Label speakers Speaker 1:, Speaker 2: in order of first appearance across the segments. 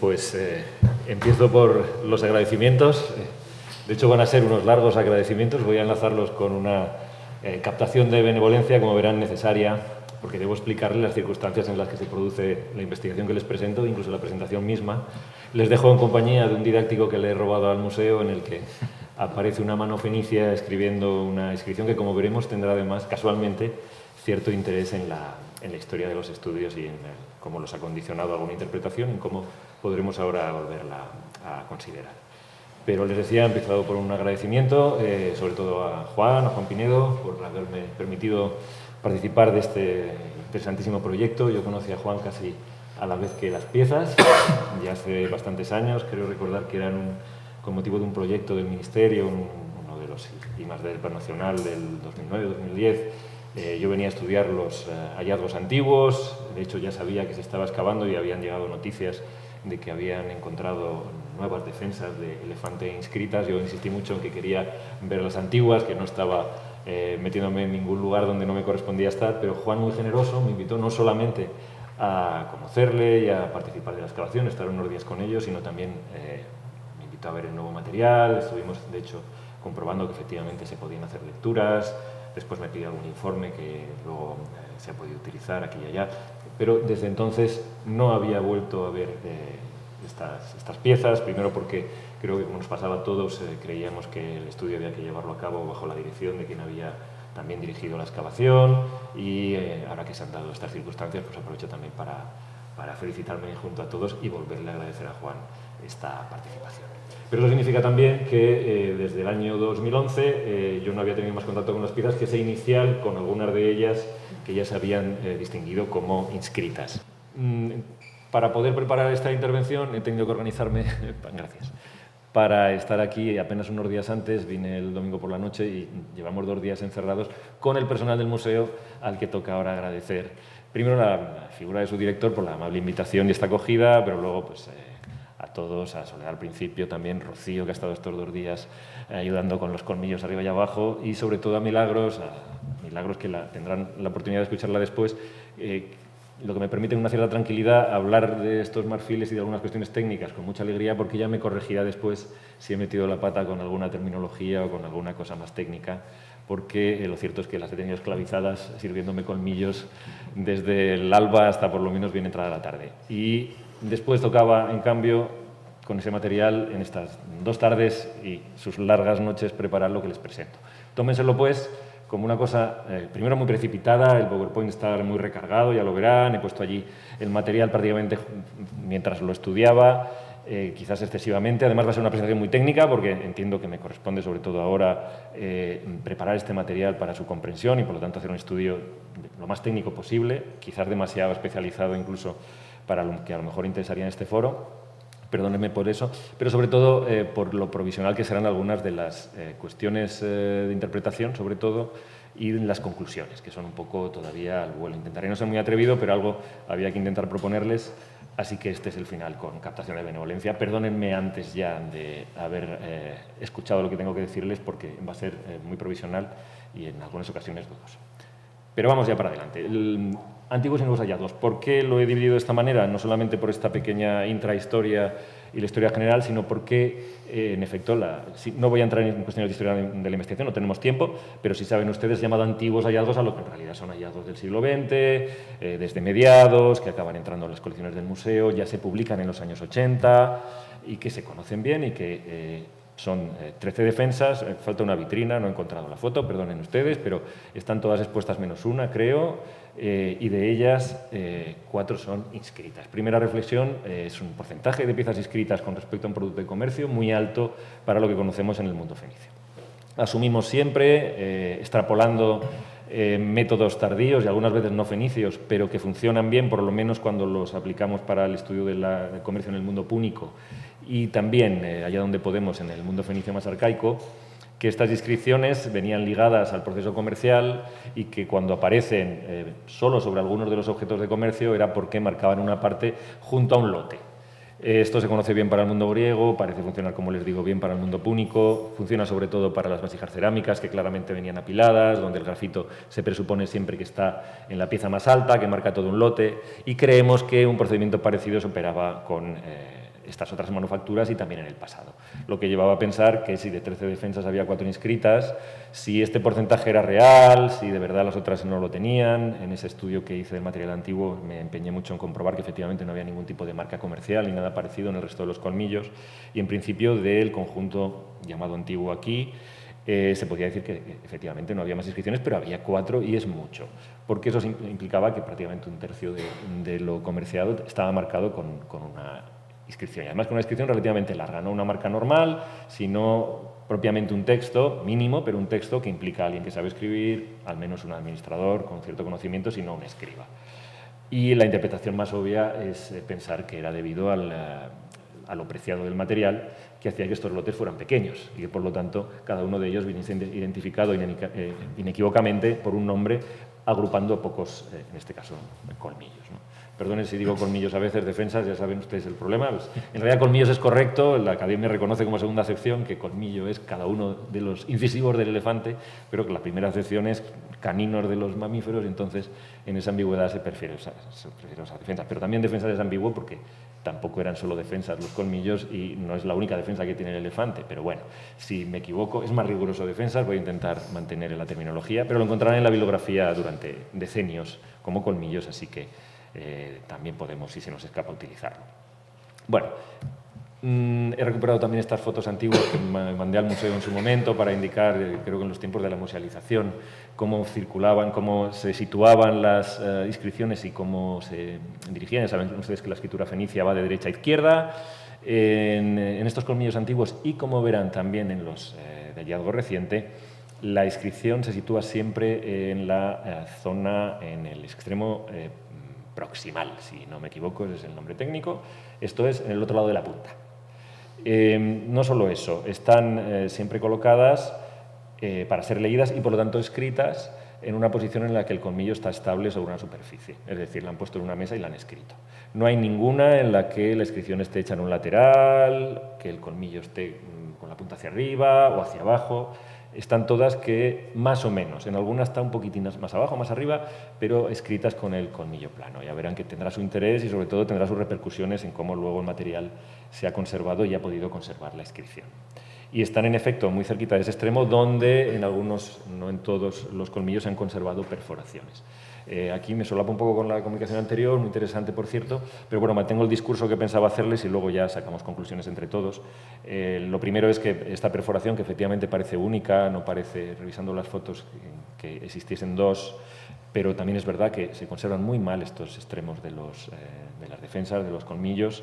Speaker 1: Pues empiezo por los agradecimientos. De hecho, van a ser unos largos agradecimientos. Voy a enlazarlos con una captación de benevolencia, como verán, necesaria, porque debo explicarles las circunstancias en las que se produce la investigación que les presento, incluso la presentación misma. Les dejo en compañía de un didáctico que le he robado al museo, en el que aparece una mano fenicia escribiendo una inscripción que, como veremos, tendrá además, casualmente, cierto interés en la historia de los estudios y en cómo los ha condicionado alguna interpretación y cómo podremos ahora volverla a considerar. Pero les decía, he empezado por un agradecimiento, sobre todo a Juan Pinedo, por haberme permitido participar de este interesantísimo proyecto. Yo conocí a Juan casi a la vez que las piezas, ya hace bastantes años. Creo recordar que eran con motivo de un proyecto del Ministerio, uno de los I+D del Plan Nacional del 2009-2010. Yo venía a estudiar los hallazgos antiguos. De hecho, ya sabía que se estaba excavando y habían llegado noticias de que habían encontrado nuevas defensas de elefante inscritas. Yo insistí mucho en que quería ver las antiguas, que no estaba metiéndome en ningún lugar donde no me correspondía estar, pero Juan, muy generoso, me invitó no solamente a conocerle y a participar de la excavación, estar unos días con ellos, sino también me invitó a ver el nuevo material. Estuvimos, de hecho, comprobando que efectivamente se podían hacer lecturas. Después me pidió algún informe que luego se ha podido utilizar aquí y allá. Pero desde entonces no había vuelto a ver estas piezas. Primero porque creo que, como nos pasaba a todos, creíamos que el estudio había que llevarlo a cabo bajo la dirección de quien había también dirigido la excavación. Y ahora que se han dado estas circunstancias, pues aprovecho también para felicitarme junto a todos y volverle a agradecer a Juan esta participación. Pero eso significa también que desde el año 2011 yo no había tenido más contacto con las piezas que ese inicial, con algunas de ellas que ya se habían distinguido como inscritas. Para poder preparar esta intervención he tenido que organizarme, gracias, para estar aquí apenas unos días antes. Vine el domingo por la noche y llevamos 2 días encerrados con el personal del museo, al que toca ahora agradecer primero la figura de su director por la amable invitación y esta acogida, pero luego pues a todos, a Soledad al principio, también Rocío, que ha estado estos 2 días ayudando con los colmillos arriba y abajo, y sobre todo a Milagros que tendrán la oportunidad de escucharla después, lo que me permite con una cierta tranquilidad hablar de estos marfiles y de algunas cuestiones técnicas con mucha alegría, porque ella me corregirá después si he metido la pata con alguna terminología o con alguna cosa más técnica, porque lo cierto es que las he tenido esclavizadas sirviéndome colmillos desde el alba hasta por lo menos bien entrada la tarde. Y después tocaba, en cambio, con ese material, en estas 2 tardes y sus largas noches, preparar lo que les presento. Tómenselo, pues, como una cosa, primero, muy precipitada. El PowerPoint está muy recargado, ya lo verán. He puesto allí el material prácticamente mientras lo estudiaba, quizás excesivamente. Además, va a ser una presentación muy técnica, porque entiendo que me corresponde, sobre todo ahora, preparar este material para su comprensión y, por lo tanto, hacer un estudio lo más técnico posible, quizás demasiado especializado incluso para lo que a lo mejor interesaría en este foro. Perdónenme por eso, pero sobre todo por lo provisional que serán algunas de las cuestiones de interpretación, sobre todo, y las conclusiones, que son un poco todavía al vuelo. Intentaré no ser muy atrevido, pero algo había que intentar proponerles, así que este es el final con captación de benevolencia. Perdónenme antes ya de haber escuchado lo que tengo que decirles, porque va a ser muy provisional y en algunas ocasiones dudoso. Pero vamos ya para adelante. Antiguos y nuevos hallazgos. ¿Por qué lo he dividido de esta manera? No solamente por esta pequeña intrahistoria y la historia general, sino porque, en efecto, no voy a entrar en cuestiones de historia de la investigación, no tenemos tiempo, pero si saben ustedes, llamado antiguos hallazgos a lo que en realidad son hallazgos del siglo XX, desde mediados, que acaban entrando en las colecciones del museo, ya se publican en los años 80 y que se conocen bien y que son 13 defensas. Falta una vitrina, no he encontrado la foto, perdonen ustedes, pero están todas expuestas menos una, creo, y de ellas 4 son inscritas. Primera reflexión, es un porcentaje de piezas inscritas con respecto a un producto de comercio muy alto para lo que conocemos en el mundo fenicio. Asumimos siempre, extrapolando métodos tardíos y algunas veces no fenicios, pero que funcionan bien, por lo menos cuando los aplicamos para el estudio del comercio en el mundo púnico y también, allá donde podemos, en el mundo fenicio más arcaico, que estas inscripciones venían ligadas al proceso comercial y que cuando aparecen solo sobre algunos de los objetos de comercio era porque marcaban una parte junto a un lote. Esto se conoce bien para el mundo griego, parece funcionar, como les digo, bien para el mundo púnico, funciona sobre todo para las vasijas cerámicas, que claramente venían apiladas, donde el grafito se presupone siempre que está en la pieza más alta, que marca todo un lote, y creemos que un procedimiento parecido se operaba con estas otras manufacturas y también en el pasado. Lo que llevaba a pensar que si de 13 defensas había 4 inscritas, si este porcentaje era real, si de verdad las otras no lo tenían. En ese estudio que hice del material antiguo me empeñé mucho en comprobar que efectivamente no había ningún tipo de marca comercial ni nada parecido en el resto de los colmillos, y en principio del conjunto llamado antiguo aquí, se podía decir que efectivamente no había más inscripciones, pero había 4 y es mucho, porque eso implicaba que prácticamente un tercio de lo comerciado estaba marcado con una inscripción, y además con una inscripción relativamente larga, no una marca normal, sino propiamente un texto mínimo, pero un texto que implica a alguien que sabe escribir, al menos un administrador con cierto conocimiento, si no un escriba. Y la interpretación más obvia es pensar que era debido a lo preciado del material, que hacía que estos lotes fueran pequeños y que, por lo tanto, cada uno de ellos viniese identificado inequívocamente por un nombre, agrupando pocos, en este caso, colmillos, ¿no? Perdonen si digo colmillos a veces, defensas, ya saben ustedes el problema. Pues, en realidad, colmillos es correcto, la Academia reconoce como segunda acepción que colmillo es cada uno de los incisivos del elefante, pero que la primera acepción es caninos de los mamíferos, y entonces en esa ambigüedad se prefiere usar defensas. Pero también defensas es ambiguo porque tampoco eran solo defensas los colmillos y no es la única defensa que tiene el elefante, pero bueno, si me equivoco, es más riguroso defensas, voy a intentar mantener la terminología, pero lo encontrarán en la bibliografía durante decenios como colmillos, así que también podemos, si se nos escapa, utilizarlo. Bueno, he recuperado también estas fotos antiguas que mandé al museo en su momento para indicar, creo que en los tiempos de la musealización, cómo circulaban, cómo se situaban las inscripciones y cómo se dirigían. Ya saben ustedes que la escritura fenicia va de derecha a izquierda. En estos colmillos antiguos, y como verán también en los de hallazgo reciente, la inscripción se sitúa siempre en la zona, en el extremo proximal, si no me equivoco, ese es el nombre técnico, esto es en el otro lado de la punta. No solo eso, están siempre colocadas para ser leídas y por lo tanto escritas en una posición en la que el colmillo está estable sobre una superficie, es decir, la han puesto en una mesa y la han escrito. No hay ninguna en la que la inscripción esté hecha en un lateral, que el colmillo esté con la punta hacia arriba o hacia abajo. Están todas que más o menos, en algunas está un poquitín más abajo, más arriba, pero escritas con el colmillo plano. Ya verán que tendrá su interés y sobre todo tendrá sus repercusiones en cómo luego el material se ha conservado y ha podido conservar la inscripción. Y están en efecto muy cerquita de ese extremo donde en algunos, no en todos, los colmillos se han conservado perforaciones. Aquí me solapa un poco con la comunicación anterior, muy interesante por cierto, pero bueno, mantengo el discurso que pensaba hacerles y luego ya sacamos conclusiones entre todos. Lo primero es que esta perforación, que efectivamente parece única, no parece, revisando las fotos, que existiesen 2, pero también es verdad que se conservan muy mal estos extremos de las defensas, de los colmillos.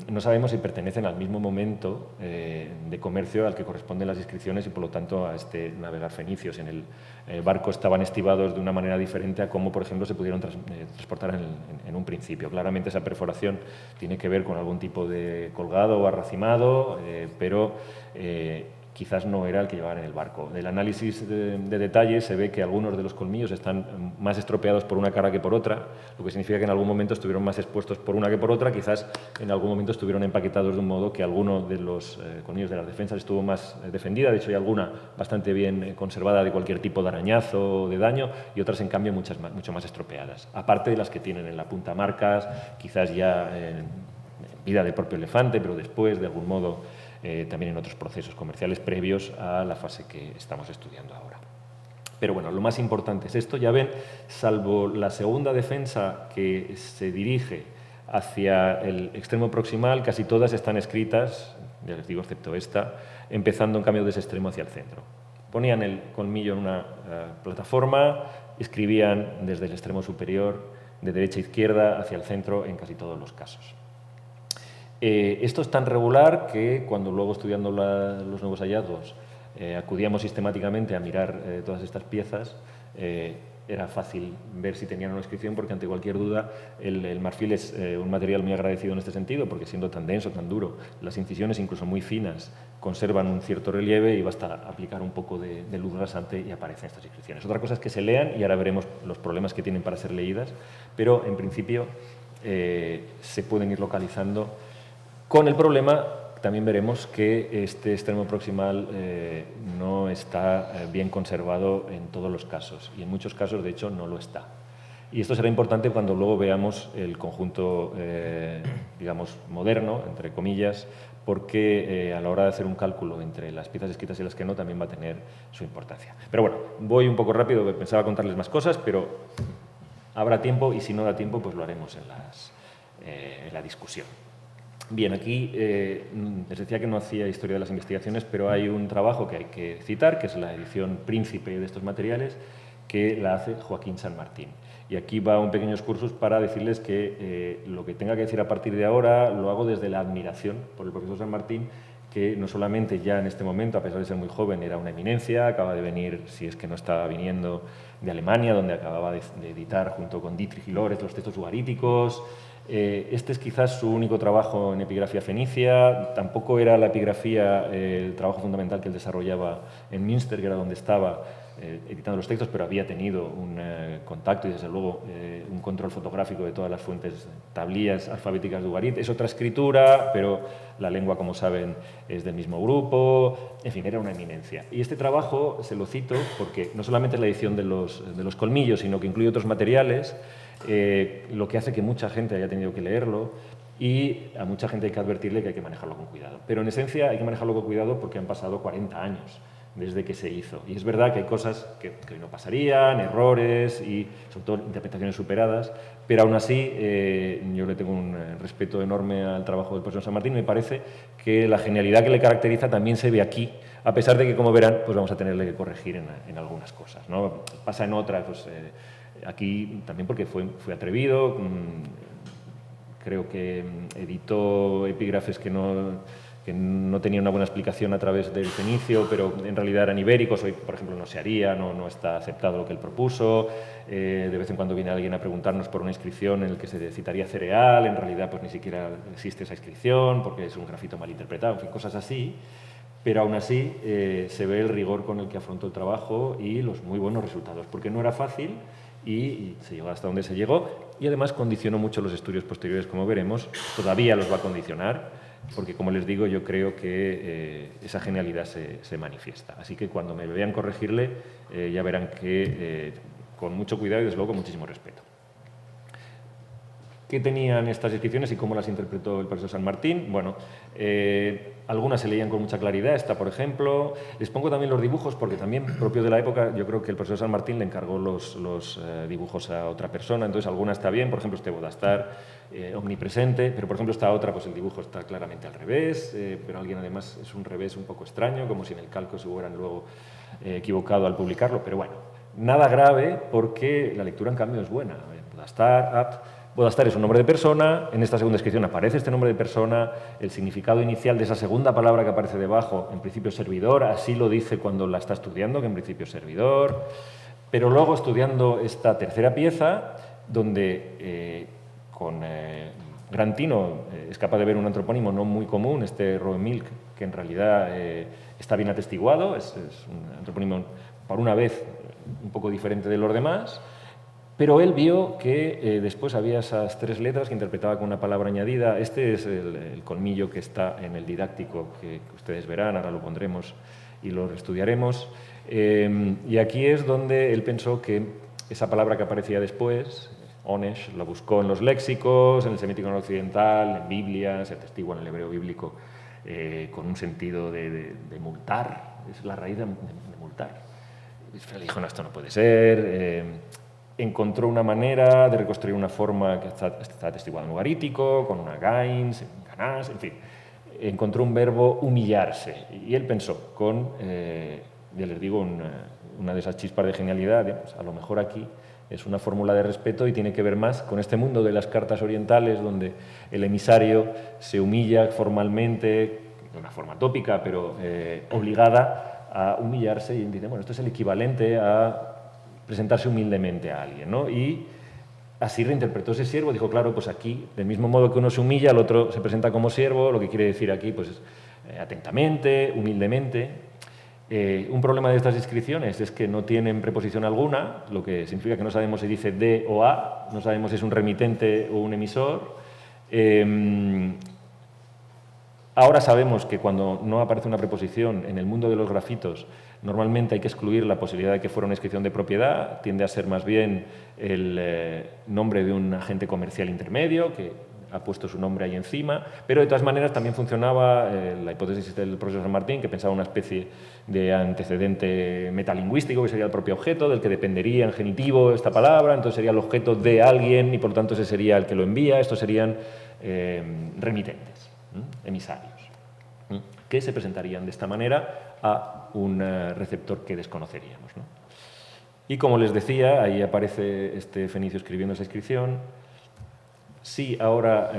Speaker 1: No sabemos si pertenecen al mismo momento de comercio al que corresponden las inscripciones y por lo tanto a este navegar fenicios. En el barco estaban estivados de una manera diferente a cómo, por ejemplo, se pudieron transportar en un principio. Claramente esa perforación tiene que ver con algún tipo de colgado o arracimado, pero quizás no era el que llevaban en el barco. Del análisis de detalle se ve que algunos de los colmillos están más estropeados por una cara que por otra, lo que significa que en algún momento estuvieron más expuestos por una que por otra, quizás en algún momento estuvieron empaquetados de un modo que alguno de los colmillos de las defensas estuvo más defendida, de hecho hay alguna bastante bien conservada de cualquier tipo de arañazo o de daño y otras en cambio mucho más estropeadas, aparte de las que tienen en la punta marcas, quizás ya en vida del propio elefante, pero después de algún modo también en otros procesos comerciales previos a la fase que estamos estudiando ahora. Pero bueno, lo más importante es esto, ya ven, salvo la segunda defensa que se dirige hacia el extremo proximal, casi todas están escritas, ya les digo, excepto esta, empezando en cambio de ese extremo hacia el centro. Ponían el colmillo en una plataforma, escribían desde el extremo superior, de derecha a izquierda, hacia el centro en casi todos los casos. Esto es tan regular que cuando luego estudiando los nuevos hallazgos acudíamos sistemáticamente a mirar todas estas piezas, era fácil ver si tenían una inscripción porque ante cualquier duda el marfil es un material muy agradecido en este sentido porque siendo tan denso, tan duro, las incisiones incluso muy finas conservan un cierto relieve y basta aplicar un poco de luz rasante y aparecen estas inscripciones. Otra cosa es que se lean y ahora veremos los problemas que tienen para ser leídas, pero en principio se pueden ir localizando. Con el problema, también veremos que este extremo proximal no está bien conservado en todos los casos y en muchos casos, de hecho, no lo está. Y esto será importante cuando luego veamos el conjunto, digamos, moderno, entre comillas, porque a la hora de hacer un cálculo entre las piezas escritas y las que no, también va a tener su importancia. Pero bueno, voy un poco rápido, pensaba contarles más cosas, pero habrá tiempo y si no da tiempo, pues lo haremos en la discusión. Bien, aquí les decía que no hacía historia de las investigaciones, pero hay un trabajo que hay que citar, que es la edición príncipe de estos materiales, que la hace Joaquín San Martín. Y aquí va un pequeño excursus para decirles que lo que tenga que decir a partir de ahora lo hago desde la admiración por el profesor San Martín, que no solamente ya en este momento, a pesar de ser muy joven, era una eminencia, acaba de venir, si es que no estaba viniendo, de Alemania, donde acababa de editar junto con Dietrich y Lorenz los textos ugaríticos. Este es quizás su único trabajo en epigrafía fenicia, tampoco era la epigrafía el trabajo fundamental que él desarrollaba en Münster, que era donde estaba editando los textos, pero había tenido un contacto y desde luego un control fotográfico de todas las fuentes, tablillas alfabéticas de Ugarit. Es otra escritura, pero la lengua, como saben, es del mismo grupo, en fin, era una eminencia. Y este trabajo se lo cito porque no solamente es la edición de los colmillos, sino que incluye otros materiales, lo que hace que mucha gente haya tenido que leerlo y a mucha gente hay que advertirle que hay que manejarlo con cuidado. Pero en esencia hay que manejarlo con cuidado porque han pasado 40 años desde que se hizo. Y es verdad que hay cosas que hoy no pasarían, errores y sobre todo interpretaciones superadas, pero aún así yo le tengo un respeto enorme al trabajo del profesor San Martín. Me parece que la genialidad que le caracteriza también se ve aquí, a pesar de que, como verán, pues vamos a tenerle que corregir en algunas cosas, ¿no? Pasa en otras, pues aquí también porque fue atrevido, creo que editó epígrafes que no tenía una buena explicación a través del fenicio, pero en realidad eran ibéricos. Hoy, por ejemplo, no se haría, no está aceptado lo que él propuso. De vez en cuando viene alguien a preguntarnos por una inscripción en la que se citaría cereal, en realidad pues ni siquiera existe esa inscripción porque es un grafito mal interpretado, en fin, cosas así. Pero aún así se ve el rigor con el que afrontó el trabajo y los muy buenos resultados, porque no era fácil y se llegó hasta donde se llegó y además condicionó mucho los estudios posteriores, como veremos, todavía los va a condicionar, porque, como les digo, yo creo que esa genialidad se manifiesta. Así que cuando me vean corregirle, ya verán que con mucho cuidado y, desde luego, con muchísimo respeto. ¿Qué tenían estas inscripciones y cómo las interpretó el profesor San Martín? Bueno, algunas se leían con mucha claridad, esta, por ejemplo. Les pongo también los dibujos, porque también, propios de la época, yo creo que el profesor San Martín le encargó los dibujos a otra persona, entonces alguna está bien, por ejemplo, este Bodastar, omnipresente, pero, por ejemplo, esta otra, pues el dibujo está claramente al revés, pero alguien, además, es un revés un poco extraño, como si en el calco se hubieran luego equivocado al publicarlo, pero bueno, nada grave, porque la lectura, en cambio, es buena. Bodastar, apt. Bodastar es un nombre de persona, en esta segunda descripción aparece este nombre de persona, el significado inicial de esa segunda palabra que aparece debajo, en principio servidor, así lo dice cuando la está estudiando, que en principio es servidor, pero luego estudiando esta tercera pieza, donde con Grantino es capaz de ver un antropónimo no muy común, este Roemilk, que en realidad está bien atestiguado, es un antropónimo, por una vez, un poco diferente de los demás. Pero él vio que después había esas tres letras que interpretaba con una palabra añadida. Este es el colmillo que está en el didáctico que ustedes verán, ahora lo pondremos y lo estudiaremos. Y aquí es donde él pensó que esa palabra que aparecía después, onesh, la buscó en los léxicos, en el semético occidental, en Biblia, se atestigua en el hebreo bíblico con un sentido de multar, es la raíz de multar. Israel dijo, no, esto no puede ser. Encontró una manera de reconstruir una forma que está atestiguada en ugarítico, con una gains, ganás, en fin. Encontró un verbo humillarse y él pensó con, ya les digo, una de esas chispas de genialidad, digamos, a lo mejor aquí es una fórmula de respeto y tiene que ver más con este mundo de las cartas orientales donde el emisario se humilla formalmente, de una forma tópica, pero obligada a humillarse y dice, bueno, esto es el equivalente a presentarse humildemente a alguien, ¿no? Y así reinterpretó ese siervo, dijo, claro, pues aquí, del mismo modo que uno se humilla, el otro se presenta como siervo, lo que quiere decir aquí, pues atentamente, humildemente. Un problema de estas inscripciones es que no tienen preposición alguna, lo que significa que no sabemos si dice de o a, no sabemos si es un remitente o un emisor. Ahora sabemos que cuando no aparece una preposición en el mundo de los grafitos, normalmente hay que excluir la posibilidad de que fuera una inscripción de propiedad, tiende a ser más bien el nombre de un agente comercial intermedio que ha puesto su nombre ahí encima, pero de todas maneras también funcionaba la hipótesis del profesor San Martín, que pensaba una especie de antecedente metalingüístico, que sería el propio objeto, del que dependería en genitivo esta palabra, entonces sería el objeto de alguien y por lo tanto ese sería el que lo envía, estos serían remitentes, emisarios, que se presentarían de esta manera a un receptor que desconoceríamos, ¿no? Y como les decía, ahí aparece este fenicio escribiendo esa inscripción. Sí, ahora,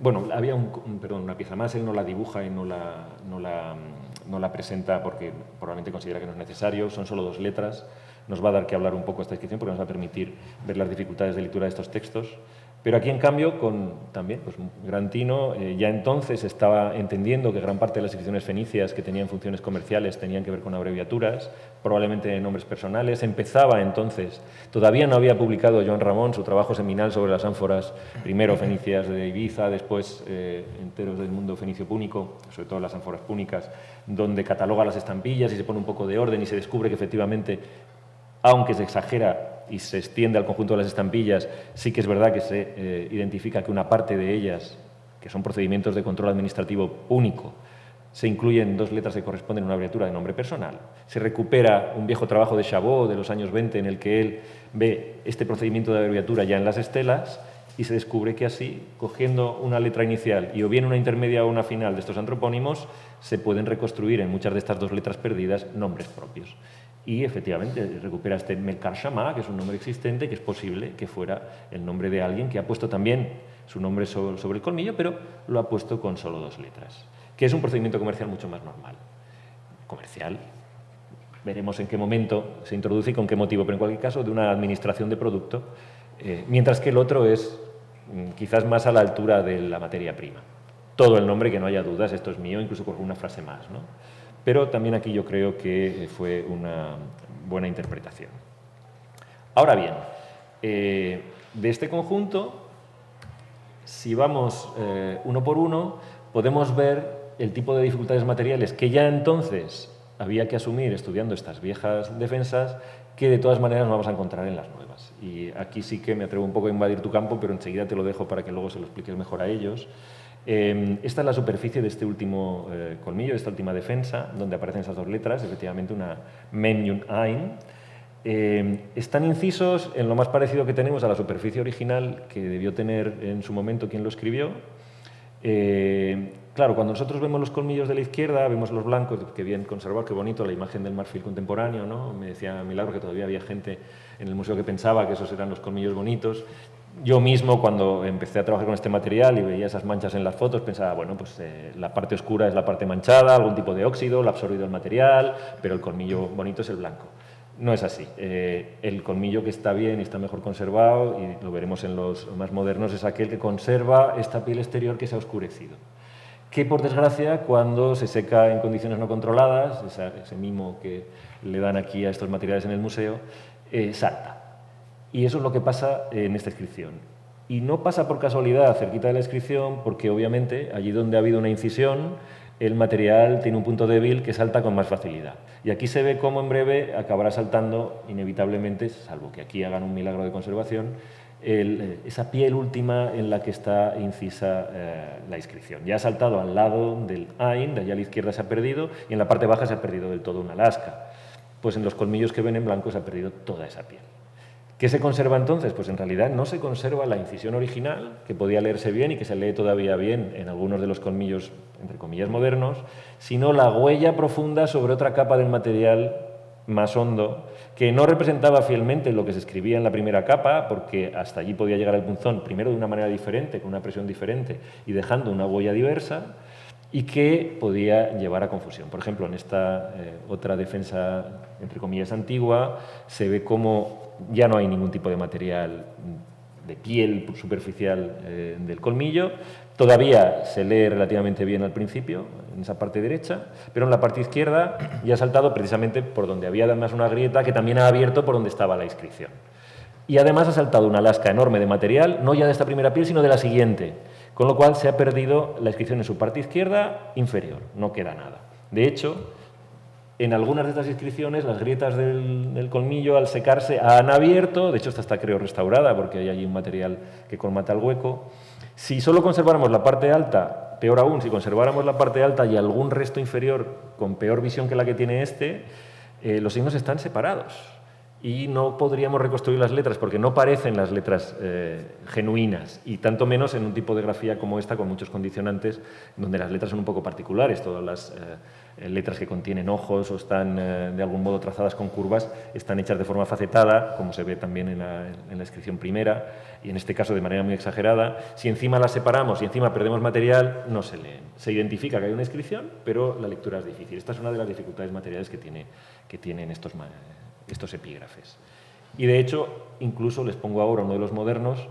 Speaker 1: bueno, había una pieza más, él no la dibuja y no la presenta porque probablemente considera que no es necesario, son solo 2 letras, nos va a dar que hablar un poco esta inscripción porque nos va a permitir ver las dificultades de lectura de estos textos. Pero aquí, en cambio, con también pues, un gran tino, ya entonces estaba entendiendo que gran parte de las inscripciones fenicias que tenían funciones comerciales tenían que ver con abreviaturas, probablemente nombres personales. Empezaba entonces, todavía no había publicado Joan Ramón su trabajo seminal sobre las ánforas, primero fenicias de Ibiza, después enteros del mundo fenicio púnico, sobre todo las ánforas púnicas, donde cataloga las estampillas y se pone un poco de orden y se descubre que efectivamente, aunque se exagera y se extiende al conjunto de las estampillas, sí que es verdad que se identifica que una parte de ellas, que son procedimientos de control administrativo único, se incluyen 2 letras que corresponden a una abreviatura de nombre personal. Se recupera un viejo trabajo de Chabot de los años 20 en el que él ve este procedimiento de abreviatura ya en las estelas y se descubre que así, cogiendo una letra inicial y o bien una intermedia o una final de estos antropónimos, se pueden reconstruir en muchas de estas 2 letras perdidas nombres propios. Y efectivamente recupera este Melkar Shama, que es un nombre existente, que es posible que fuera el nombre de alguien que ha puesto también su nombre sobre el colmillo, pero lo ha puesto con solo 2 letras, que es un procedimiento comercial mucho más normal. Comercial, veremos en qué momento se introduce y con qué motivo, pero en cualquier caso de una administración de producto, mientras que el otro es quizás más a la altura de la materia prima. Todo el nombre, que no haya dudas, esto es mío, incluso con una frase más, ¿no? Pero también aquí yo creo que fue una buena interpretación. Ahora bien, de este conjunto, si vamos uno por uno, podemos ver el tipo de dificultades materiales que ya entonces había que asumir estudiando estas viejas defensas, que de todas maneras nos vamos a encontrar en las nuevas. Y aquí sí que me atrevo un poco a invadir tu campo, pero enseguida te lo dejo para que luego se lo expliques mejor a ellos. Esta es la superficie de este último colmillo, de esta última defensa, donde aparecen esas 2 letras, efectivamente una men y un ein. Están incisos en lo más parecido que tenemos a la superficie original que debió tener en su momento quien lo escribió. Claro, cuando nosotros vemos los colmillos de la izquierda, vemos los blancos, que bien conservados, qué bonito, la imagen del marfil contemporáneo, ¿no? Me decía Milagro que todavía había gente en el museo que pensaba que esos eran los colmillos bonitos. Yo mismo, cuando empecé a trabajar con este material y veía esas manchas en las fotos, pensaba, bueno, pues la parte oscura es la parte manchada, algún tipo de óxido, lo ha absorbido el material, pero el colmillo bonito es el blanco. No es así. El colmillo que está bien y está mejor conservado, y lo veremos en los más modernos, es aquel que conserva esta piel exterior que se ha oscurecido. Que, por desgracia, cuando se seca en condiciones no controladas, ese mimo que le dan aquí a estos materiales en el museo, salta. Y eso es lo que pasa en esta inscripción. Y no pasa por casualidad cerquita de la inscripción, porque obviamente allí donde ha habido una incisión, el material tiene un punto débil que salta con más facilidad. Y aquí se ve cómo en breve acabará saltando inevitablemente, salvo que aquí hagan un milagro de conservación, esa piel última en la que está incisa la inscripción. Ya ha saltado al lado del ein, de allá a la izquierda se ha perdido, y en la parte baja se ha perdido del todo una lasca. Pues en los colmillos que ven en blanco se ha perdido toda esa piel. ¿Qué se conserva entonces? Pues en realidad no se conserva la incisión original, que podía leerse bien y que se lee todavía bien en algunos de los colmillos, entre comillas, modernos, sino la huella profunda sobre otra capa del material más hondo, que no representaba fielmente lo que se escribía en la primera capa, porque hasta allí podía llegar el punzón, primero de una manera diferente, con una presión diferente, y dejando una huella diversa, y que podía llevar a confusión. Por ejemplo, en esta otra defensa, entre comillas, antigua, se ve cómo ya no hay ningún tipo de material de piel superficial del colmillo. Todavía se lee relativamente bien al principio, en esa parte derecha, pero en la parte izquierda ya ha saltado precisamente por donde había además una grieta que también ha abierto por donde estaba la inscripción. Y además ha saltado una lasca enorme de material, no ya de esta primera piel, sino de la siguiente, Con lo cual se ha perdido la inscripción en su parte izquierda inferior, no queda nada. De hecho, en algunas de estas inscripciones las grietas del colmillo al secarse han abierto, de hecho esta está creo restaurada porque hay allí un material que colmata el hueco. Si solo conserváramos la parte alta, peor aún, si conserváramos la parte alta y algún resto inferior con peor visión que la que tiene los signos están separados y no podríamos reconstruir las letras porque no parecen las letras genuinas y tanto menos en un tipo de grafía como esta con muchos condicionantes donde las letras son un poco particulares, todas las letras que contienen ojos o están de algún modo trazadas con curvas están hechas de forma facetada, como se ve también en la inscripción primera y en este caso de manera muy exagerada. Si encima las separamos y encima perdemos material, no se leen. Se identifica que hay una inscripción, pero la lectura es difícil. Esta es una de las dificultades materiales que tienen estos epígrafes. Y de hecho, incluso les pongo ahora uno de los modernos,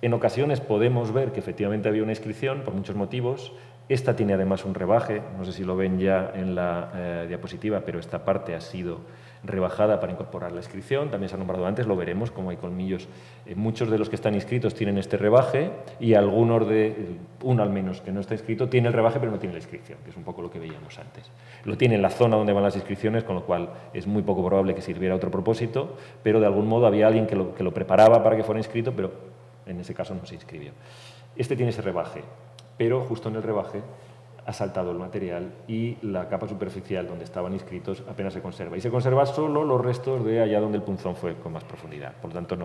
Speaker 1: en ocasiones podemos ver que efectivamente había una inscripción por muchos motivos. Esta tiene además un rebaje, no sé si lo ven ya en la diapositiva, pero esta parte ha sido rebajada para incorporar la inscripción. También se ha nombrado antes, lo veremos, como hay colmillos. Muchos de los que están inscritos tienen este rebaje y algunos uno al menos que no está inscrito, tiene el rebaje pero no tiene la inscripción, que es un poco lo que veíamos antes. Lo tiene en la zona donde van las inscripciones, con lo cual es muy poco probable que sirviera a otro propósito, pero de algún modo había alguien que lo preparaba para que fuera inscrito, pero en ese caso no se inscribió. Este tiene ese rebaje, pero justo en el rebaje ha saltado el material y la capa superficial donde estaban inscritos apenas se conserva. Y se conserva solo los restos de allá donde el punzón fue con más profundidad. Por lo tanto,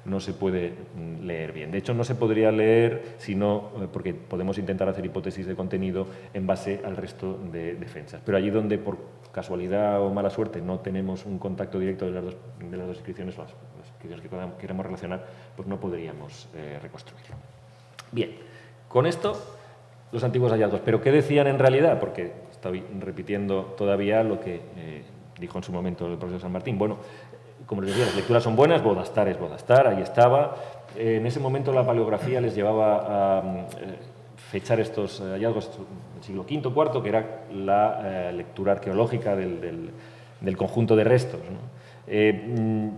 Speaker 1: no se puede leer bien. De hecho, no se podría leer porque podemos intentar hacer hipótesis de contenido en base al resto de defensas. Pero allí donde, por casualidad o mala suerte, no tenemos un contacto directo de las dos inscripciones, las inscripciones que queremos relacionar, pues no podríamos reconstruirlo. Bien, con esto los antiguos hallazgos. ¿Pero qué decían en realidad? Porque estoy repitiendo todavía lo que dijo en su momento el profesor San Martín. Bueno, como les decía, las lecturas son buenas, Bodastar es Bodastar, ahí estaba. En ese momento la paleografía les llevaba a fechar estos hallazgos del siglo V, IV, que era la lectura arqueológica del conjunto de restos, ¿no?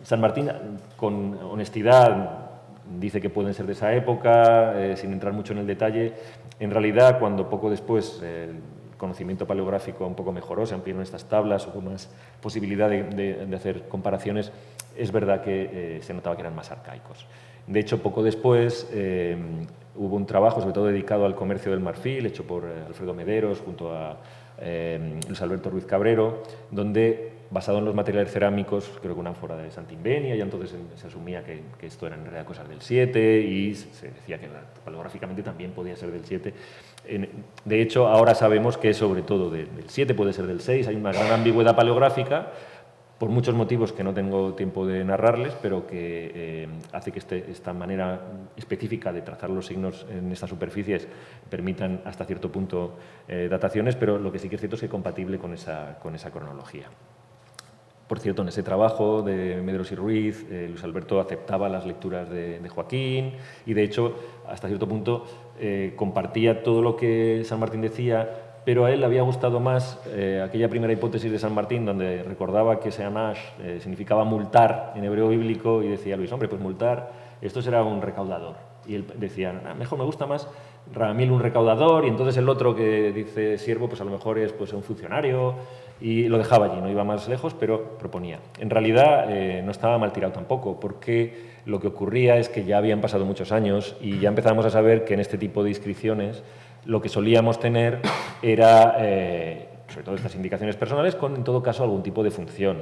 Speaker 1: San Martín, con honestidad, dice que pueden ser de esa época, sin entrar mucho en el detalle. En realidad, cuando poco después el conocimiento paleográfico un poco mejoró, se ampliaron estas tablas, hubo más posibilidad de hacer comparaciones, es verdad que se notaba que eran más arcaicos. De hecho, poco después hubo un trabajo, sobre todo dedicado al comercio del marfil, hecho por Alfredo Mederos, junto a Luis Alberto Ruiz Cabrero, donde, basado en los materiales cerámicos, creo que una ánfora de Santimbenia, y entonces se asumía que esto eran en realidad cosas del 7 y se decía que paleográficamente también podía ser del 7. De hecho, ahora sabemos que sobre todo del 7, puede ser del 6, hay una gran ambigüedad paleográfica, por muchos motivos que no tengo tiempo de narrarles, pero que hace que esta manera específica de trazar los signos en estas superficies permitan hasta cierto punto dataciones, pero lo que sí que es cierto es que es compatible con esa cronología. Por cierto, en ese trabajo de Mederos y Ruiz, Luis Alberto aceptaba las lecturas de Joaquín y, de hecho, hasta cierto punto compartía todo lo que San Martín decía, pero a él le había gustado más aquella primera hipótesis de San Martín, donde recordaba que Seanash significaba multar en hebreo bíblico, y decía Luis, hombre, pues multar, esto será un recaudador. Y él decía, mejor me gusta más Ramil un recaudador, y entonces el otro que dice siervo, pues a lo mejor es pues, un funcionario, y lo dejaba allí, no iba más lejos, pero proponía. En realidad no estaba mal tirado tampoco, porque lo que ocurría es que ya habían pasado muchos años y ya empezábamos a saber que en este tipo de inscripciones lo que solíamos tener era, sobre todo estas indicaciones personales, con en todo caso algún tipo de función.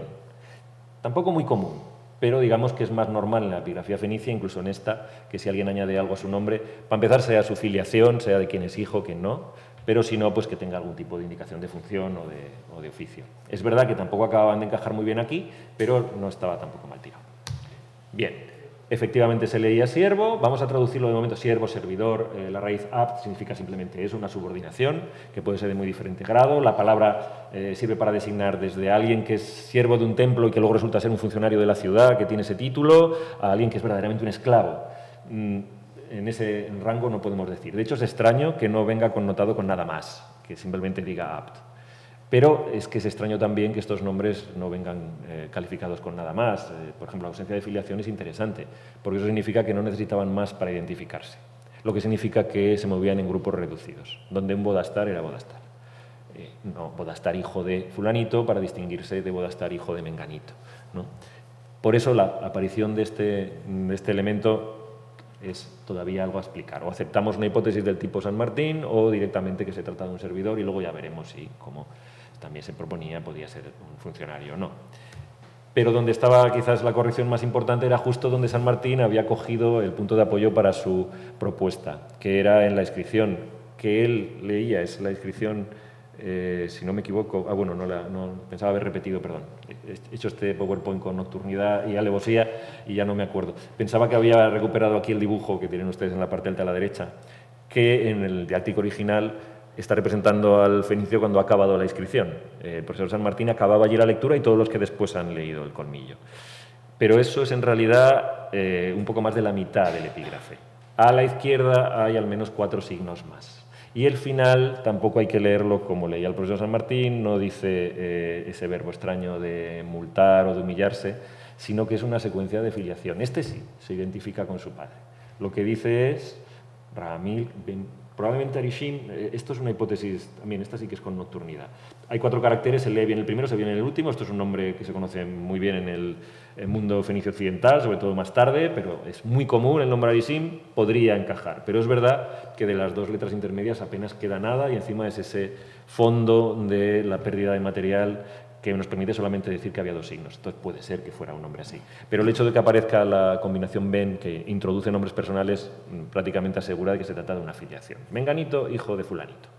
Speaker 1: Tampoco muy común, pero digamos que es más normal en la epigrafía fenicia, incluso en esta, que si alguien añade algo a su nombre, para empezar sea su filiación, sea de quién es hijo, quién no, pero si no, pues que tenga algún tipo de indicación de función o de oficio. Es verdad que tampoco acababan de encajar muy bien aquí, pero no estaba tampoco mal tirado. Bien. Efectivamente se leía siervo, vamos a traducirlo de momento siervo, servidor, la raíz apt significa simplemente eso, una subordinación que puede ser de muy diferente grado, la palabra sirve para designar desde alguien que es siervo de un templo y que luego resulta ser un funcionario de la ciudad que tiene ese título, a alguien que es verdaderamente un esclavo. En ese rango no podemos decir. De hecho, es extraño que no venga connotado con nada más, que simplemente diga apt. Pero es que es extraño también que estos nombres no vengan calificados con nada más. Por ejemplo, la ausencia de filiación es interesante, porque eso significa que no necesitaban más para identificarse. lo que significa que se movían en grupos reducidos, donde un bodastar era bodastar. No, bodastar hijo de fulanito para distinguirse de bodastar hijo de menganito, ¿no? Por eso la aparición de este elemento es todavía algo a explicar. O aceptamos una hipótesis del tipo San Martín o directamente que se trata de un servidor y luego ya veremos si, como también se proponía, podía ser un funcionario o no. Pero donde estaba quizás la corrección más importante era justo donde San Martín había cogido el punto de apoyo para su propuesta, que era en la inscripción que él leía, es la inscripción, si no me equivoco, bueno, no pensaba haber repetido, perdón, he hecho este PowerPoint con nocturnidad y alevosía y ya no me acuerdo. Pensaba que había recuperado aquí el dibujo que tienen ustedes en la parte alta a la derecha, que en el didáctico original está representando al fenicio cuando ha acabado la inscripción. El profesor San Martín acababa allí la lectura y todos los que después han leído el colmillo. Pero eso es en realidad un poco más de la mitad del epígrafe. A la izquierda hay al menos 4 signos más. Y el final tampoco hay que leerlo como leía el profesor San Martín, no dice ese verbo extraño de multar o de humillarse, sino que es una secuencia de filiación. Este sí, se identifica con su padre. Lo que dice es Ramil probablemente Arishim, esto es una hipótesis también, esta sí que es con nocturnidad. Hay 4 caracteres, se lee bien el primero, se viene el último, esto es un nombre que se conoce muy bien en el mundo fenicio occidental, sobre todo más tarde, pero es muy común el nombre Arishim, podría encajar. Pero es verdad que de las 2 letras intermedias apenas queda nada y encima es ese fondo de la pérdida de material que nos permite solamente decir que había 2 signos. Entonces puede ser que fuera un nombre así. Pero el hecho de que aparezca la combinación Ben, que introduce nombres personales, prácticamente asegura de que se trata de una filiación. Menganito, hijo de fulanito.